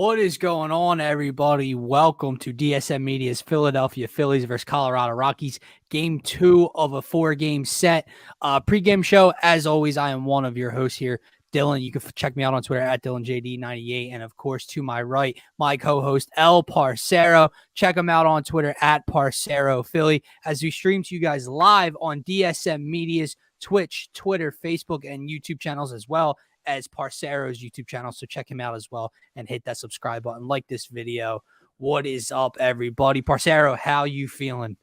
What is going on, everybody? Welcome to DSM Media's Philadelphia Phillies versus Colorado Rockies, Game 2 of a 4-game set. Pre-game show, as always, I am one of your hosts here, Dylan. You can check me out on Twitter at DylanJD98. And, of course, to my right, my co-host, El Parcero. Check him out on Twitter at Parcero Philly as we stream to you guys live on DSM Media's Twitch, Twitter, Facebook, and YouTube channels as well as Parcero's YouTube channel. So check him out as well and hit that subscribe button. Like this video. What is up, everybody? Parcero, how you feeling?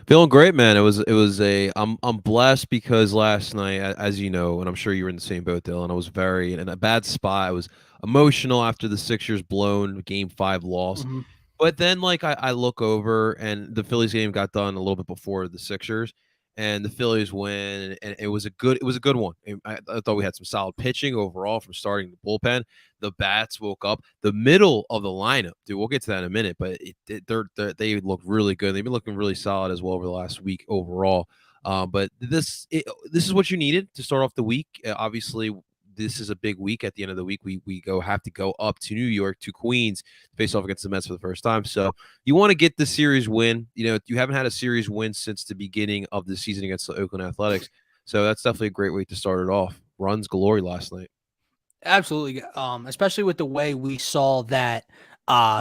Feeling great, man. I'm blessed because last night, as you know, and I'm sure you were in the same boat, Dylan, I was very in a bad spot. I was emotional after the Sixers blown Game 5 loss. Mm-hmm. But then, I look over and the Phillies game got done a little bit before the Sixers, and the Phillies win, and it was a good one. I thought we had some solid pitching overall from starting the bullpen. The bats woke up. The middle of the lineup, dude. We'll get to that in a minute, but they look really good. They've been looking really solid as well over the last week overall. But this is what you needed to start off the week. Obviously, this is a big week. At the end of the week, we have to go up to New York, to Queens, face off against the Mets for the first time. So you want to get the series win. You know, you haven't had a series win since the beginning of the season against the Oakland Athletics. So that's definitely a great way to start it off. Runs galore last night. Absolutely. Especially with the way we saw that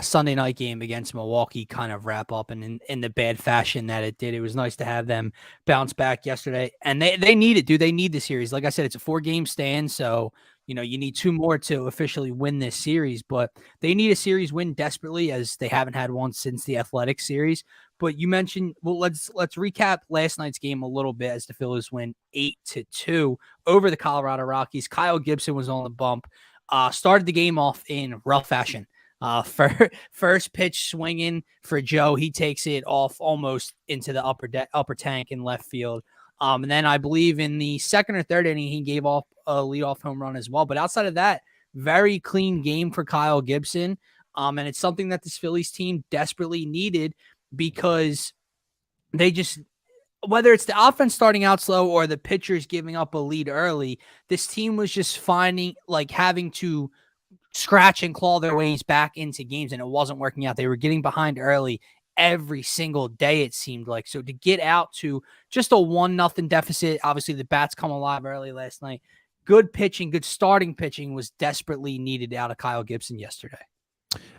Sunday night game against Milwaukee kind of wrap up in the bad fashion that it did. It was nice to have them bounce back yesterday. And they need it, dude. They need the series. Like I said, it's a 4-game stand. So, you know, you need 2 more to officially win this series. But they need a series win desperately, as they haven't had one since the Athletics series. But you mentioned, well, let's recap last night's game a little bit as the Phillies win 8-2 over the Colorado Rockies. Kyle Gibson was on the bump. Started the game off in rough fashion. First pitch swinging for Joe. He takes it off almost into the upper tank in left field. And then I believe in the second or third inning, he gave off a leadoff home run as well. But outside of that, very clean game for Kyle Gibson. And it's something that this Phillies team desperately needed, because they just, whether it's the offense starting out slow or the pitchers giving up a lead early, this team was just having to scratch and claw their ways back into games, and it wasn't working out. They were getting behind early every single day, it seemed like. So to get out to just a 1-0 deficit, obviously the bats come alive early last night. Good pitching, good starting pitching was desperately needed out of Kyle Gibson yesterday.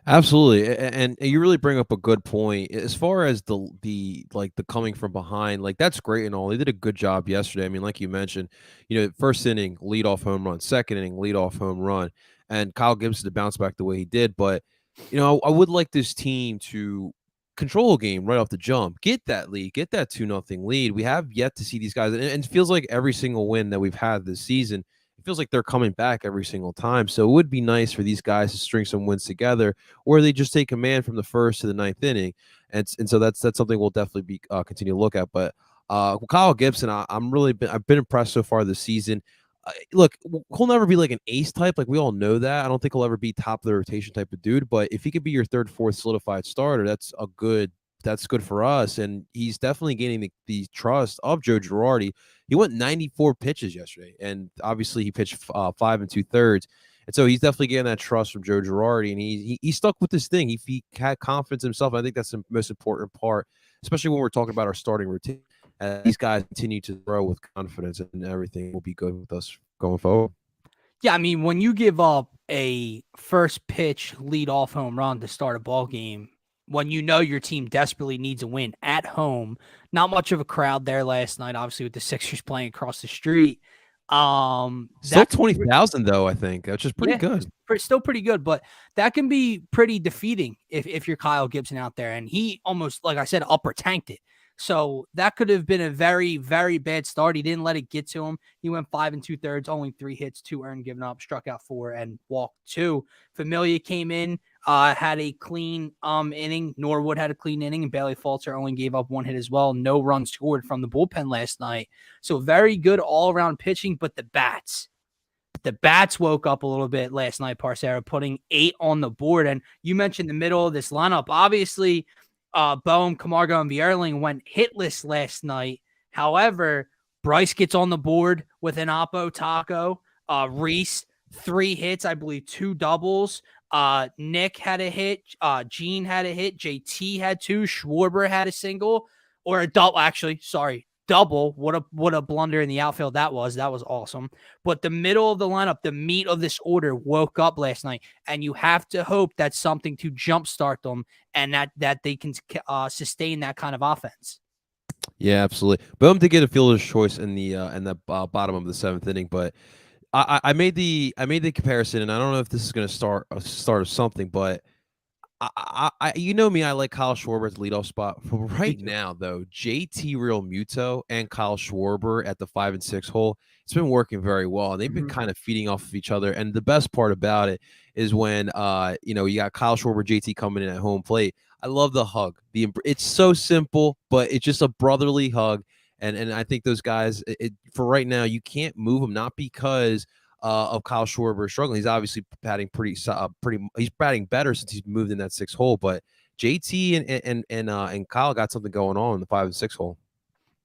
Absolutely, and you really bring up a good point as far as the coming from behind. Like, that's great and all. They did a good job yesterday. I mean, like you mentioned, you know, first inning leadoff home run, second inning leadoff home run, and Kyle Gibson to bounce back the way he did. But you know, I would like this team to control a game right off the jump, get that lead, get that 2-0 lead. We have yet to see these guys, and it feels like every single win that we've had this season, it feels like they're coming back every single time. So it would be nice for these guys to string some wins together, or they just take command from the first to the 9th inning. And so that's something we'll definitely be continue to look at. But Kyle Gibson, I've been impressed so far this season. Look, he'll never be like an ace type. Like, we all know that. I don't think he'll ever be top of the rotation type of dude. But if he could be your third, fourth solidified starter, that's good for us. And he's definitely gaining the trust of Joe Girardi. He went 94 pitches yesterday, and obviously he pitched 5 2/3. And so he's definitely getting that trust from Joe Girardi, and he stuck with this thing. He had confidence in himself. I think that's the most important part, especially when we're talking about our starting routine. These guys continue to grow with confidence, and everything will be good with us going forward. Yeah, I mean, when you give up a first pitch leadoff home run to start a ball game, when you know your team desperately needs a win at home, not much of a crowd there last night, obviously, with the Sixers playing across the street. Still 20,000 though, I think, which is pretty good. Still pretty good, but that can be pretty defeating if you're Kyle Gibson out there, and he almost, like I said, upper tanked it. So that could have been a very, very bad start. He didn't let it get to him. He went 5 2/3, only 3 hits, 2 earned, given up, struck out 4, and walked 2. Familia came in, had a clean inning. Norwood had a clean inning, and Bailey Falter only gave up 1 hit as well. No runs scored from the bullpen last night. So very good all-around pitching, but the bats woke up a little bit last night, Parcero, putting 8 on the board. And you mentioned the middle of this lineup. Obviously, Boehm, Camargo, and Bierling went hitless last night. However, Bryce gets on the board with an Oppo Taco. Rhys, 3 hits, I believe 2 doubles. Nick had a hit. Gene had a hit. JT had two. Schwarber had a single or a double. Actually, sorry, double. What a blunder in the outfield that was. That was awesome. But the middle of the lineup, the meat of this order, woke up last night, and you have to hope that's something to jumpstart them, and that they can sustain that kind of offense. Yeah, absolutely. Boom to get a fielder's choice in the bottom of the seventh inning, but I made the comparison, and I don't know if this is going to start of something, but you know me, I like Kyle Schwarber at the leadoff spot. But Me right too. now, though, JT Real Muto and Kyle Schwarber at the 5 and 6 hole, it's been working very well. And they've been Mhm. kind of feeding off of each other. And the best part about it is when you got Kyle Schwarber, JT coming in at home plate. I love the hug. It's so simple, but it's just a brotherly hug. And I think those guys, for right now, you can't move them, not because of Kyle Schwarber struggling. He's obviously batting he's batting better since he's moved in that 6 hole. But JT and Kyle got something going on in the 5 and 6 hole.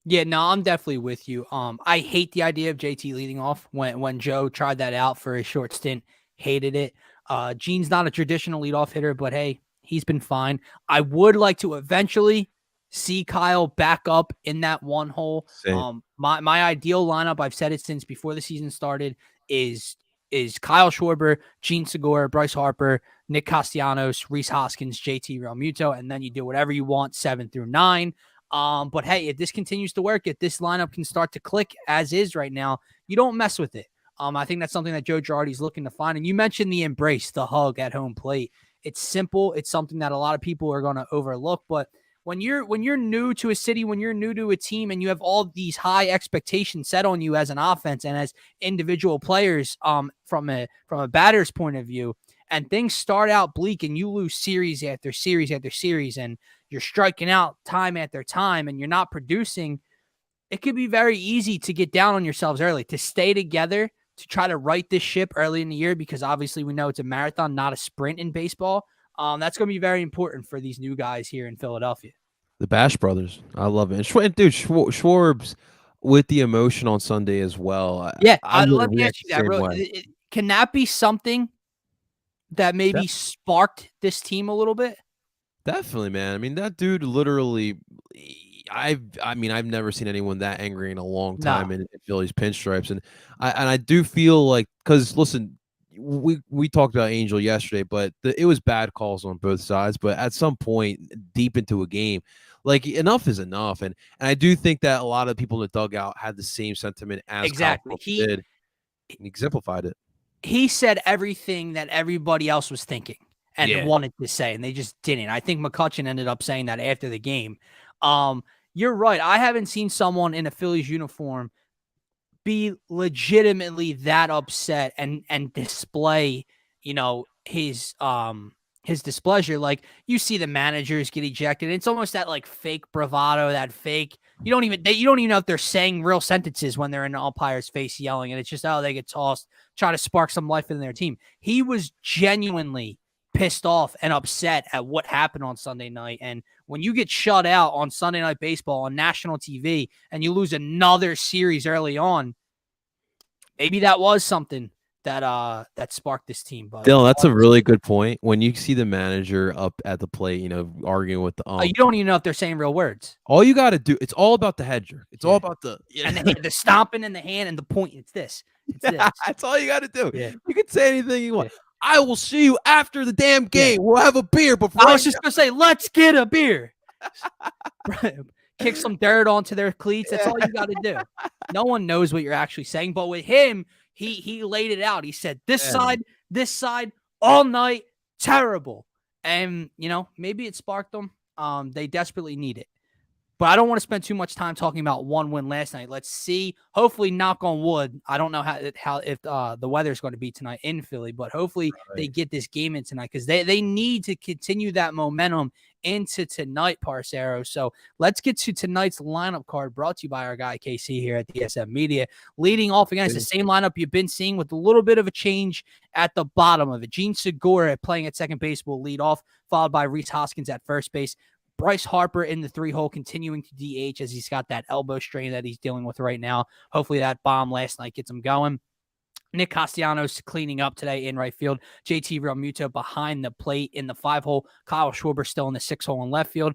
Yeah, no, I'm definitely with you. I hate the idea of JT leading off. When Joe tried that out for a short stint, hated it. Gene's not a traditional leadoff hitter, but hey, he's been fine. I would like to eventually see Kyle back up in that one hole. Same. My ideal lineup, I've said it since before the season started, is Kyle Schwarber, Gene Segura, Bryce Harper, Nick Castellanos, Rhys Hoskins, JT Realmuto, and then you do whatever you want 7 through 9. But hey, if this continues to work, if this lineup can start to click as is right now, you don't mess with it. I think that's something that Joe Girardi's looking to find. And you mentioned the embrace, the hug at home plate. It's simple. It's something that a lot of people are going to overlook. But when you're new to a city, when you're new to a team, and you have all these high expectations set on you as an offense and as individual players, from a batter's point of view, and things start out bleak, and you lose series after series after series, and you're striking out time after time, and you're not producing, it could be very easy to get down on yourselves early, to stay together, to try to right this ship early in the year, because obviously we know it's a marathon, not a sprint in baseball. That's going to be very important for these new guys here in Philadelphia. The Bash Brothers. I love it. And dude, Schwarb's with the emotion on Sunday as well. Yeah, I would let have me ask reacted you the that. same way. Can that be something that maybe sparked this team a little bit? Definitely, man. I mean, that dude literally. I've never seen anyone that angry in a long No, time in Phillies pinstripes, and I do feel like, because listen, we talked about Angel yesterday, but it was bad calls on both sides. But at some point, deep into a game, like, enough is enough, and I do think that a lot of people in the dugout had the same sentiment as Kyle exactly. Schwarber did, and he exemplified it. He said everything that everybody else was thinking and Yeah. wanted to say, and they just didn't. I think McCutchen ended up saying that after the game. You're right. I haven't seen someone in a Phillies uniform be legitimately that upset and display, his displeasure. Like, you see the managers get ejected. It's almost that like fake bravado, that fake. You don't even know if they're saying real sentences when they're in the umpire's face yelling, and it's just, oh, they get tossed, try to spark some life in their team. He was genuinely pissed off and upset at what happened on Sunday night. And when you get shut out on Sunday Night Baseball on national TV and you lose another series early on, maybe that was something that sparked this team. But Dylan, that's a really good point. When you see the manager up at the plate, arguing with the you don't even know if they're saying real words. all you got to do, it's all about the hedger. It's all about the And the stomping in the hand and the point. It's this. It's this. That's all you got to do. Yeah. You can say anything you want. Yeah. I will see you after the damn game. Yeah. We'll have a beer. But I was just gonna say, let's get a beer. Kick some dirt onto their cleats. That's all you got to do. No one knows what you're actually saying, but with him, he laid it out. He said, this side, all night, terrible. And maybe it sparked them. They desperately need it. But I don't want to spend too much time talking about one win last night. Let's see. Hopefully, knock on wood. I don't know if the weather's going to be tonight in Philly, but hopefully they get this game in tonight, because they need to continue that momentum into tonight, Parcero. So let's get to tonight's lineup card, brought to you by our guy KC here at DSM Media. Leading off against the same lineup you've been seeing, with a little bit of a change at the bottom of it. Gene Segura playing at second base will lead off, followed by Rhys Hoskins at first base. Bryce Harper in the 3-hole, continuing to DH as he's got that elbow strain that he's dealing with right now. Hopefully that bomb last night gets him going. Nick Castellanos cleaning up today in right field. JT Realmuto behind the plate in the 5-hole. Kyle Schwarber still in the 6-hole in left field.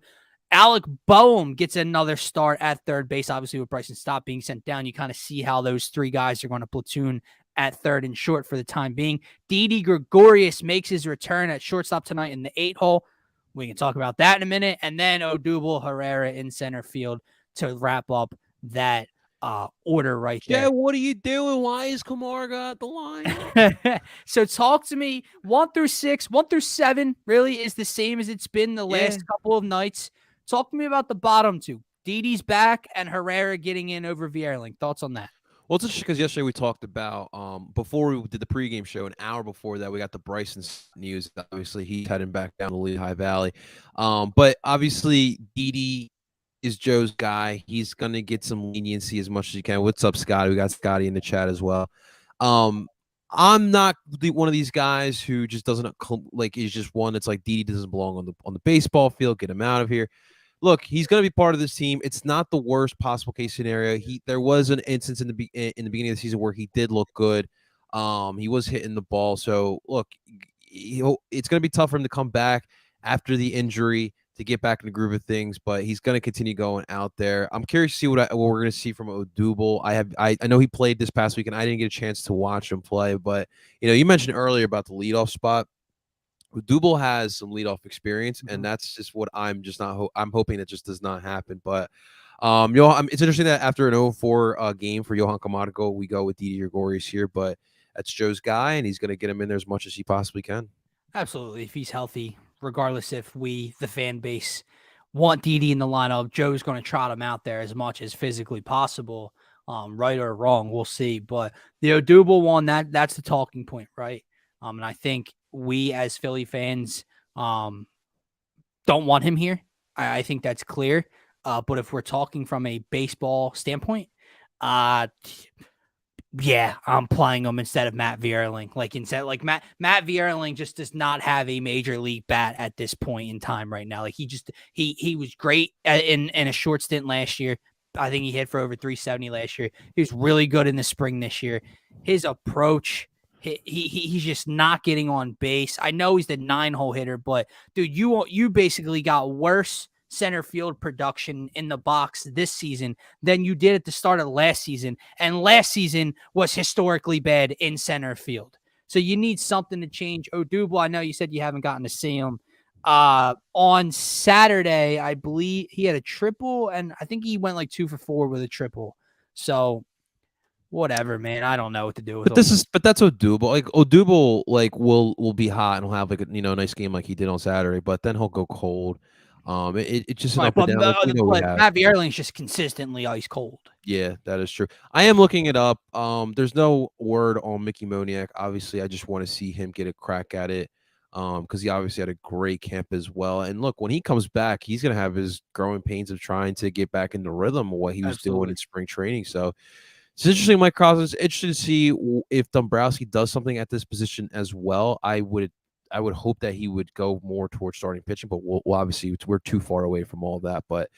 Alec Boehm gets another start at third base. Obviously, with Bryson Stott being sent down, you kind of see how those three guys are going to platoon at third and short for the time being. Didi Gregorius makes his return at shortstop tonight in the 8-hole. We can talk about that in a minute. And then Odubel Herrera in center field to wrap up that order right there. Yeah, what are you doing? Why is Camargo at the line? So talk to me. 1 through 6, 1 through 7 really is the same as it's been the last couple of nights. Talk to me about the bottom two. Didi's back and Herrera getting in over Vierling. Thoughts on that? Well, it's interesting because yesterday we talked about before we did the pregame show. An hour before that, we got the Bryson news. Obviously, he's heading back down to Lehigh Valley, but obviously, Didi is Joe's guy. He's gonna get some leniency as much as he can. What's up, Scotty? We got Scotty in the chat as well. I'm not one of these guys who just doesn't like. Is just one that's like Didi doesn't belong on the baseball field. Get him out of here. Look, he's going to be part of this team. It's not the worst possible case scenario. There was an instance in the beginning of the season where he did look good. He was hitting the ball. So look, it's going to be tough for him to come back after the injury to get back in the groove of things. But he's going to continue going out there. I'm curious to see what we're going to see from Odubel. I know he played this past week, and I didn't get a chance to watch him play. But you mentioned earlier about the leadoff spot. Double has some leadoff experience, and that's just what I'm just not. I'm hoping that just does not happen. But it's interesting that after an 0-4 game for Johan Camargo, we go with Didi Gregorius here. But that's Joe's guy, and he's going to get him in there as much as he possibly can. Absolutely, if he's healthy, regardless if we, the fan base, want Didi in the lineup, Joe's going to trot him out there as much as physically possible. Right or wrong, we'll see. But the Odubel one, that's the talking point, right? And I think we as Philly fans don't want him here. I think that's clear. But if we're talking from a baseball standpoint, yeah, I'm playing him instead of Matt Vierling. Matt Vierling just does not have a major league bat at this point in time right now. Like he was great in a short stint last year. I think he hit for over 370 last year. He was really good in the spring this year. His approach, he's just not getting on base. I know he's the 9-hole hitter, but dude, you basically got worse center field production in the box this season than you did at the start of last season. And last season was historically bad in center field. So you need something to change. Odubel, I know you said you haven't gotten to see him. On Saturday, I believe he had a triple, and I think he went like 2 for 4 with a triple. So whatever, man. I don't know what to do with him. But that's Odubel. Like Odubel, will be hot and he'll have like a nice game like he did on Saturday, but then he'll go cold. It's just an up and down. Matt Vierling's just consistently ice cold. Yeah, that is true. I am looking it up. There's no word on Mickey Moniak. Obviously, I just want to see him get a crack at it. Because he obviously had a great camp as well. And look, when he comes back, he's gonna have his growing pains of trying to get back in the rhythm of what he was doing in spring training. So it's interesting, Mike Cross. It's interesting to see if Dombrowski does something at this position as well. I would hope that he would go more towards starting pitching, but we'll obviously we're too far away from all that. But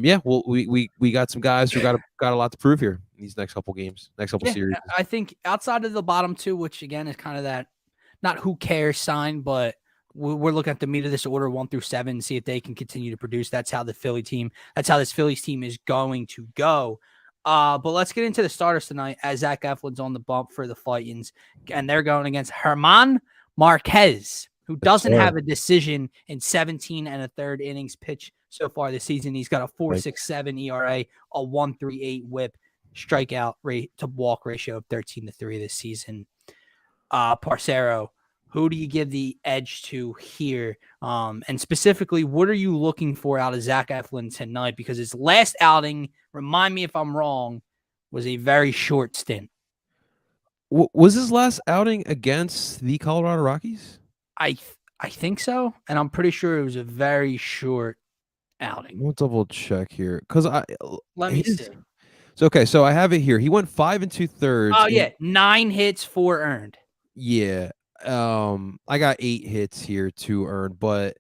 yeah, we got some guys who got a lot to prove here in these next couple games, next couple series. I think outside of the bottom two, which again is kind of that not who cares sign, but we're looking at the meat of this order 1 through 7, see if they can continue to produce. That's how this Phillies team is going to go. But let's get into the starters tonight as Zach Eflin's on the bump for the Fightins, and they're going against German Marquez, who doesn't have a decision in 17 and a third innings pitched so far this season. He's got a 4.67 ERA, a 1.38 WHIP, strikeout rate to walk ratio of 13-3 this season. Parcero, who do you give the edge to here? And specifically, what are you looking for out of Zach Eflin tonight? Because his last outing, remind me if I'm wrong, was a very short stint. Was his last outing against the Colorado Rockies? I think so, and I'm pretty sure it was a very short outing. We'll double check here because let me see. So I have it here. He went 5 2/3. Oh yeah, 9 hits, 4 earned. Yeah. I got 8 hits here, 2 earned, but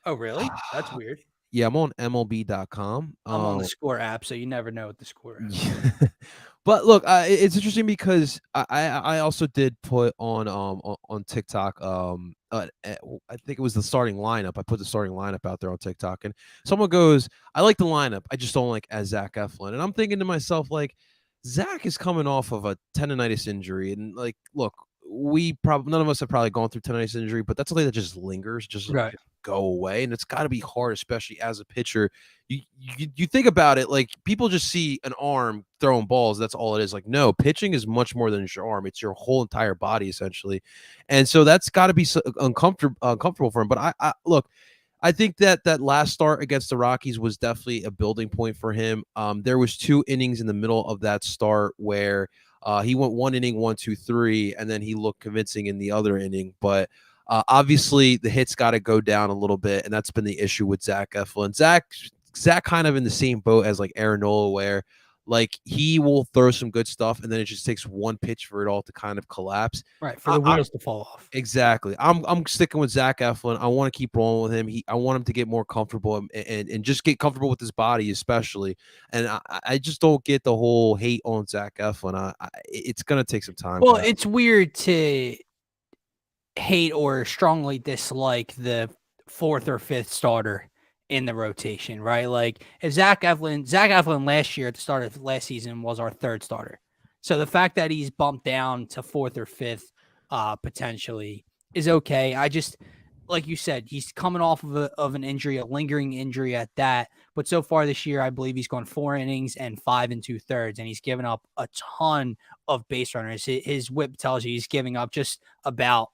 oh really? That's weird. Yeah, I'm on MLB.com. I'm on the score app, so you never know what the score is. But look, it's interesting because I also did put on TikTok I think it was the starting lineup. I put the starting lineup out there on TikTok, and someone goes, "I like the lineup. I just don't like as Zach Eflin." And I'm thinking to myself, like, Zach is coming off of a tendonitis injury, and like, look, we probably none of us have probably gone through tendonitis injury, but that's something that just lingers, just doesn't Right. just go away, and it's got to be hard, especially as a pitcher. You think about it, like people just see an arm throwing balls. That's all it is. Like, no, pitching is much more than just your arm. It's your whole entire body essentially, and so that's got to be so uncomfortable for him. But I look, I think that that last start against the Rockies was definitely a building point for him. There was 2 innings in the middle of that start where he went 1 inning, 1, 2, 3, and then he looked convincing in the other inning. But obviously, the hits got to go down a little bit, and that's been the issue with Zach Eflin. Zach kind of in the same boat as like Aaron Nola, where like he will throw some good stuff, and then it just takes one pitch for it all to kind of collapse. Right. For the wheels to fall off. Exactly. I'm sticking with Zach Eflin. I want to keep rolling with him. I want him to get more comfortable and just get comfortable with his body, especially. And I just don't get the whole hate on Zach Eflin. It's gonna take some time. Well, it's weird to hate or strongly dislike the fourth or fifth starter in the rotation, right? Like if Zach Eflin last year at the start of last season was our third starter. So the fact that he's bumped down to fourth or fifth potentially is okay. I just, like you said, he's coming off of an injury, a lingering injury at that. But so far this year, I believe he's gone 4 innings and 5 2/3, and he's given up a ton of base runners. His whip tells you he's giving up just about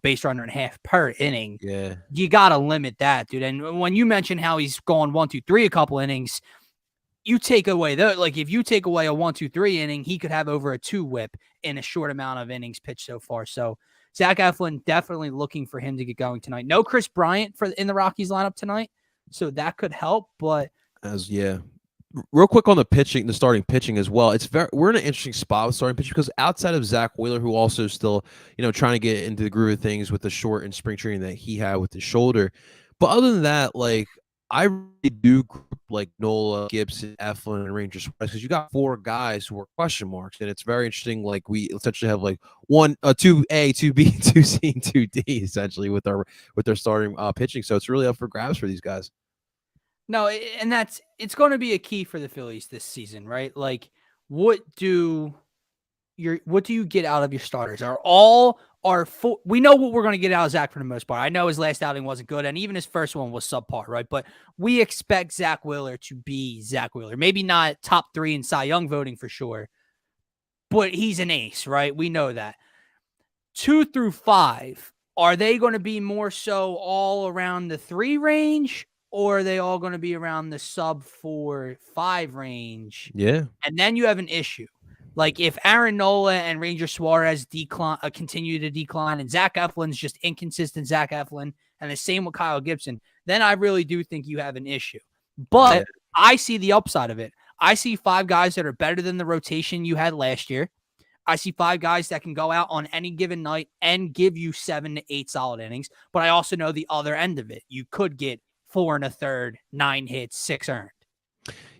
base runner and a half per inning. Yeah. You got to limit that, dude. And when you mention how he's gone 1, 2, 3 a couple innings, you take away like if you take away a 1, 2, 3 inning, he could have over a 2 whip in a short amount of innings pitched so far. So Zach Eflin definitely looking for him to get going tonight. No Chris Bryant in the Rockies lineup tonight, so that could help. But real quick on the starting pitching as well. We're in an interesting spot with starting pitching because outside of Zach Wheeler, who also still trying to get into the groove of things with the short and spring training that he had with his shoulder, but other than that, like I really do group like Nola, Gibson, Eflin, and Ranger Suarez because you got 4 guys who are question marks, and it's very interesting. Like we essentially have like 2A, 2B, 2C, and 2D essentially with their starting pitching. So it's really up for grabs for these guys. no, and it's going to be a key for the Phillies this season, right? Like, what do you get out of your starters? We know what we're going to get out of Zach for the most part. I know his last outing wasn't good, and even his first one was subpar, right? But we expect Zach Wheeler to be Zach Wheeler. Maybe not top 3 in Cy Young voting for sure, but he's an ace, right? We know that. 2 through 5, are they going to be more so all around the 3 range, or are they all going to be around the sub 4-5 range? Yeah. And then you have an issue. Like if Aaron Nola and Ranger Suarez continue to decline, and Zach Eflin's just inconsistent Zach Eflin, and the same with Kyle Gibson, then I really do think you have an issue. But I see the upside of it. I see 5 guys that are better than the rotation you had last year. I see 5 guys that can go out on any given night and give you 7 to 8 solid innings. But I also know the other end of it. You could get 4 1/3, 9 hits, 6 earned.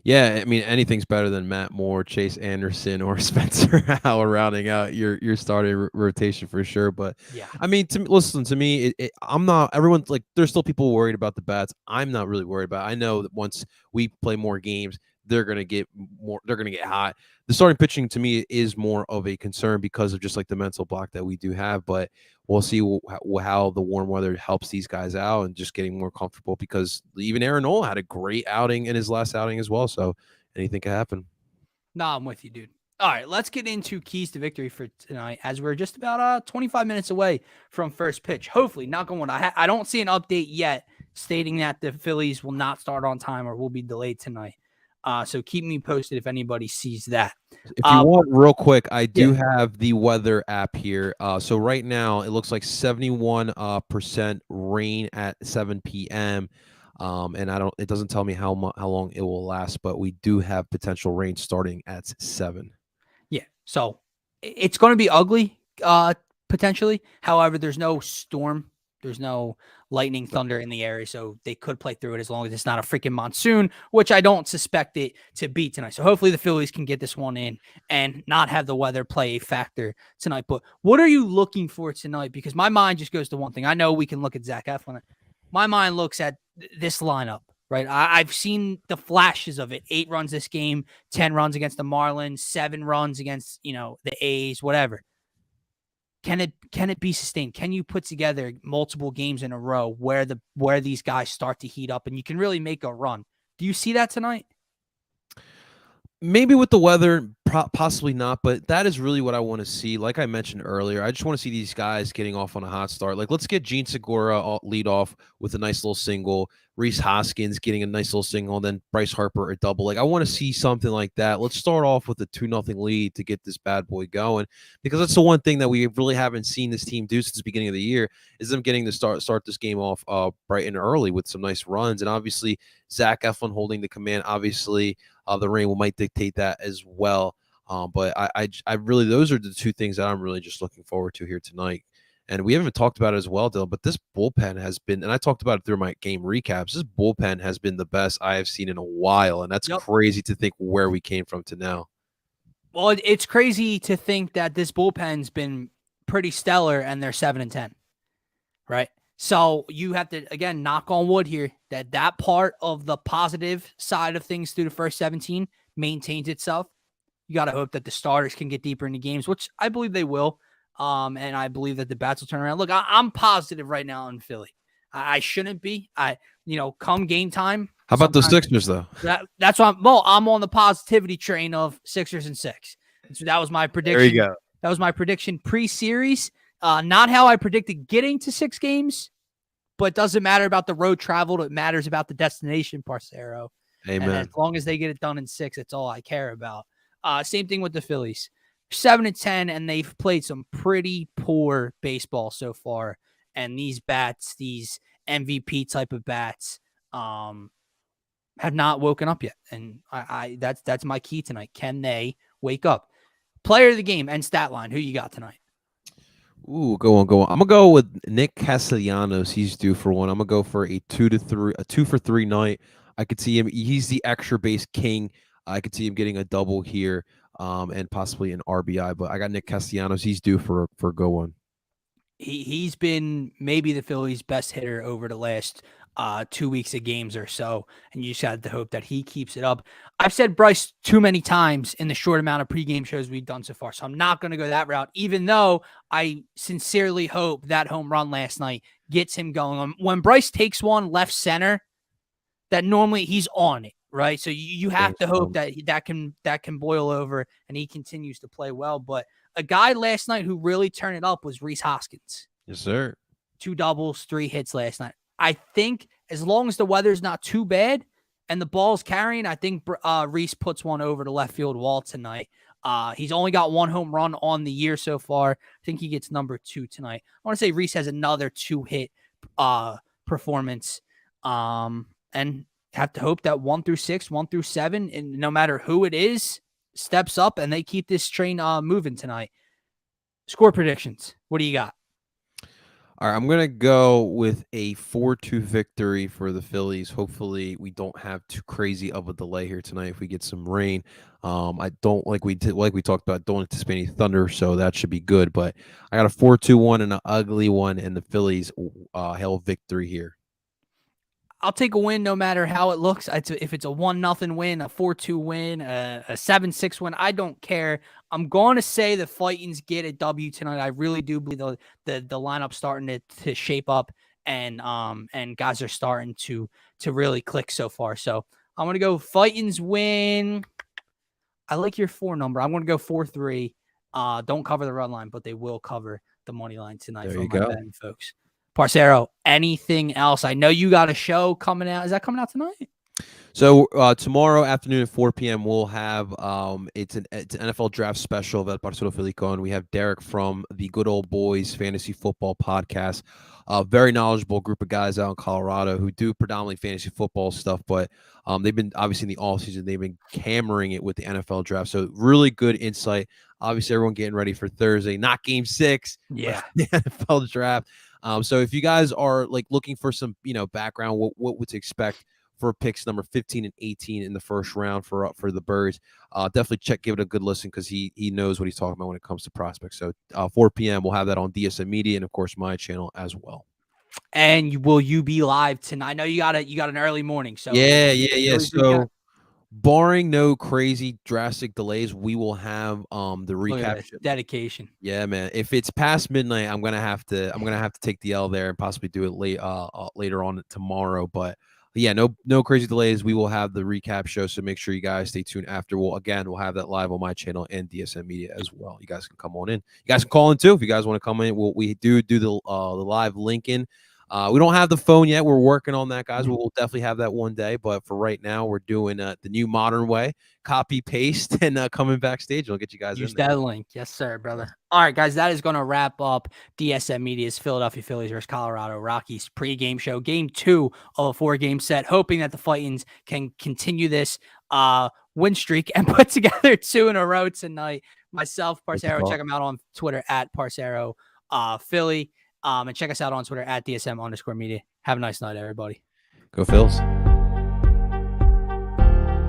Yeah, I mean anything's better than Matt Moore, Chase Anderson, or Spencer Howell rounding out your starting rotation for sure. But yeah, I mean, listen to me. I'm not. Everyone's like, there's still people worried about the bats. I'm not really worried about it. I know that once we play more games, they're gonna get more. They're gonna get hot. The starting pitching to me is more of a concern because of just like the mental block that we do have. But we'll see how the warm weather helps these guys out and just getting more comfortable because even Aaron Nola had a great outing in his last outing as well. So anything can happen. Nah, I'm with you, dude. All right, let's get into keys to victory for tonight as we're just about 25 minutes away from first pitch. Hopefully, knock on wood. I don't see an update yet stating that the Phillies will not start on time or will be delayed tonight. So keep me posted if anybody sees that. If you want, real quick, I do have the weather app here. So right now, it looks like 71% rain at 7 p.m. And it doesn't tell me how long it will last, but we do have potential rain starting at 7. Yeah, so it's going to be ugly, potentially. However, there's no storm There's no lightning, thunder in the area, so they could play through it as long as it's not a freaking monsoon, which I don't suspect it to be tonight. So hopefully the Phillies can get this one in and not have the weather play a factor tonight. But what are you looking for tonight? Because my mind just goes to one thing. I know we can look at Zach Eflin. My mind looks at this lineup, right? I've seen the flashes of it. 8 runs this game, 10 runs against the Marlins, 7 runs against, the A's, whatever. Can it be sustained? Can you put together multiple games in a row where these guys start to heat up and you can really make a run? Do you see that tonight? Maybe with the weather, possibly not, but that is really what I want to see. Like I mentioned earlier, I just want to see these guys getting off on a hot start. Like, let's get Gene Segura lead off with a nice little single, Rhys Hoskins getting a nice little single, and then Bryce Harper a double. Like, I want to see something like that. Let's start off with a 2-0 lead to get this bad boy going, because that's the one thing that we really haven't seen this team do since the beginning of the year is them getting to start this game off bright and early with some nice runs. And obviously, Zach Eflin holding the command, obviously, the rain might dictate that as well. But I really, those are the two things that I'm really just looking forward to here tonight. And we haven't talked about it as well, Dylan, but this bullpen has been, and I talked about it through my game recaps, this bullpen has been the best I have seen in a while. And that's crazy to think where we came from to now. Well, it's crazy to think that this bullpen's been pretty stellar and they're 7-10, right? So you have to, again, knock on wood here, that part of the positive side of things through the first 17 maintains itself. You got to hope that the starters can get deeper into games, which I believe they will. And I believe that the bats will turn around. Look, I'm positive right now in Philly. I shouldn't be. Come game time. How about the Sixers, though? That's why I'm on the positivity train of Sixers and 6. So that was my prediction. There you go. That was my prediction pre-series. Not how I predicted getting to 6 games, but it doesn't matter about the road traveled. It matters about the destination, Parcero. Amen. And as long as they get it done in 6, it's all I care about. Same thing with the Phillies. 7-10, and they've played some pretty poor baseball so far. And these bats, these MVP type of bats, have not woken up yet. And that's my key tonight. Can they wake up? Player of the game and stat line. Who you got tonight? Ooh, go on. I'm gonna go with Nick Castellanos. He's due for one. I'm gonna go for a 2 for 3 night. I could see him. He's the extra base king. I could see him getting a double here, and possibly an RBI. But I got Nick Castellanos. He's due for a go one. He's been maybe the Phillies' best hitter over the last 2 weeks of games or so, and you just had to hope that he keeps it up. I've said Bryce too many times in the short amount of pregame shows we've done so far, so I'm not going to go that route, even though I sincerely hope that home run last night gets him going. When Bryce takes one left center, that normally he's on it, right? So you have to hope that can boil over and he continues to play well. But a guy last night who really turned it up was Rhys Hoskins. Yes, sir. 2 doubles, 3 hits last night. I think as long as the weather's not too bad and the ball's carrying, I think Rhys puts one over the left field wall tonight. He's only got 1 home run on the year so far. I think he gets number 2 tonight. I want to say Rhys has another 2-hit performance. And have to hope that 1 through 6, 1 through 7, and no matter who it is, steps up and they keep this train moving tonight. Score predictions. What do you got? All right, I'm going to go with a 4-2 victory for the Phillies. Hopefully, we don't have too crazy of a delay here tonight if we get some rain. I don't, like we talked about, don't anticipate any thunder, so that should be good. But I got a 4-2-1 and an ugly one, and the Phillies hell victory here. I'll take a win no matter how it looks. If it's a 1-0 win, a 4-2 win, a 7-6 win, I don't care. I'm going to say the Fightins get a W tonight. I really do believe the lineup's starting to shape up, and guys are starting to really click so far. So I'm going to go Fightins win. I like your 4 number. I'm going to go 4-3. Don't cover the run line, but they will cover the money line tonight. There for you my go, betting folks. Parcero, anything else? I know you got a show coming out. Is that coming out tonight? So tomorrow afternoon at 4 p.m. we'll have it's an NFL draft special of El Parcero Felico, and we have Derek from the Good Old Boys Fantasy Football Podcast. A very knowledgeable group of guys out in Colorado who do predominantly fantasy football stuff, but they've been obviously in the offseason, they've been hammering it with the NFL draft. So really good insight. Obviously, everyone getting ready for Thursday, not game 6, yeah, the NFL draft. So if you guys are like looking for some, background, what to expect for picks number 15 and 18 in the first round for the Birds, definitely give it a good listen because he knows what he's talking about when it comes to prospects. So 4 p.m. we'll have that on DSM Media and of course my channel as well. And will you be live tonight? I know you got an early morning, so Yeah. Phillies recap. So barring no crazy drastic delays, we will have the Look at recap this show. dedication. Yeah, man. If it's past midnight, I'm gonna have to take the L there and possibly do it later on tomorrow. But yeah, no crazy delays. We will have the recap show, so make sure you guys stay tuned after. We'll have that live on my channel and DSM Media as well. You guys can come on in. You guys can call in too if you guys want to come in. We do the live link in. We don't have the phone yet. We're working on that, guys. We'll definitely have that one day. But for right now, we're doing the new modern way, copy paste, and coming backstage. We'll get you guys Use in there. that link. Yes, sir, brother. All right, guys, that is going to wrap up DSM Media's Philadelphia Phillies versus Colorado Rockies pregame show. Game 2 of a 4-game set, hoping that the Fightins can continue this win streak and put together 2 in a row tonight. Myself, Parcero, check them out on Twitter at Parcero Philly. And check us out on Twitter at DSM_media. Have a nice night, everybody. Go Phils.